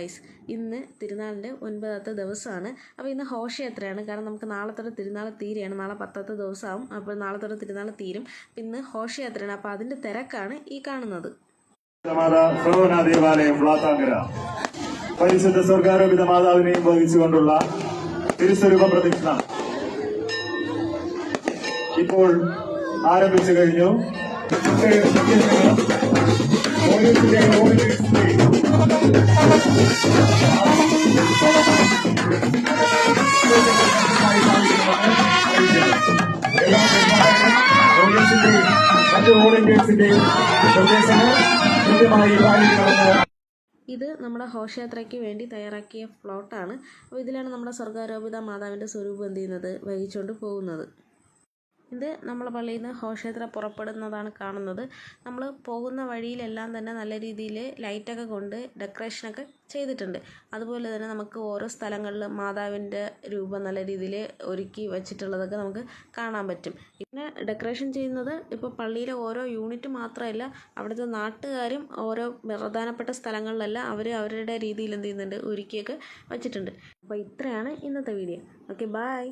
Guys, ഇന്ന് തിരുനാളിൻ്റെ 9ാമത്തെ ദിവസമാണ്. അപ്പോൾ ഇന്ന് ഘോഷയാത്രയാണ്. കാരണം നമുക്ക് നാളെ തൊട്ട് തിരുനാൾ തീരെയാണ്. നാളെ 10ാമത്തെ ദിവസമാവും. അപ്പോൾ നാളെ തൊട്ട് തിരുനാൾ തീരും. ഇന്ന് ഘോഷയാത്രയാണ്. അപ്പോൾ അതിൻ്റെ തിരക്കാണ് ഈ കാണുന്നത്. ദേവാലയം വ്ളാത്താങ്കര പരിശുദ്ധ സ്വർഗാരോപിത മാതാവിനെയും വഹിച്ചുകൊണ്ടുള്ള തിരുസ്വരൂപ പ്രദക്ഷിണം ഇപ്പോൾ ആരംഭിച്ചു കഴിഞ്ഞു. ഇത് നമ്മുടെ ഘോഷയാത്രയ്ക്ക് വേണ്ടി തയ്യാറാക്കിയ ഫ്ലോട്ടാണ്. അപ്പോൾ ഇതിലാണ് നമ്മുടെ സ്വർഗാരോപിത മാതാവിൻ്റെ സ്വരൂപം എന്ത് ചെയ്യുന്നത്, വഹിച്ചുകൊണ്ട് പോകുന്നത്. ഇത് നമ്മളെ പള്ളിയിൽ നിന്ന് ഘോഷയാത്ര പുറപ്പെടുന്നതാണ് കാണുന്നത്. നമ്മൾ പോകുന്ന വഴിയിലെല്ലാം തന്നെ നല്ല രീതിയിൽ ലൈറ്റൊക്കെ കൊണ്ട് ഡെക്കറേഷനൊക്കെ ചെയ്തിട്ടുണ്ട്. അതുപോലെ തന്നെ നമുക്ക് ഓരോ സ്ഥലങ്ങളിൽ മാതാവിൻ്റെ രൂപം നല്ല രീതിയിൽ ഒരുക്കി വച്ചിട്ടുള്ളതൊക്കെ നമുക്ക് കാണാൻ പറ്റും. പിന്നെ ഡെക്കറേഷൻ ചെയ്യുന്നത് ഇപ്പോൾ പള്ളിയിലെ ഓരോ യൂണിറ്റ് മാത്രമല്ല, അവിടുത്തെ നാട്ടുകാരും ഓരോ പ്രധാനപ്പെട്ട സ്ഥലങ്ങളിലെല്ലാം അവർ അവരുടെ രീതിയിൽ എന്ത് ചെയ്യുന്നുണ്ട്, ഒരുക്കിയൊക്കെ വച്ചിട്ടുണ്ട്. അപ്പോൾ ഇത്രയാണ് ഇന്നത്തെ വീഡിയോ. Okay, by.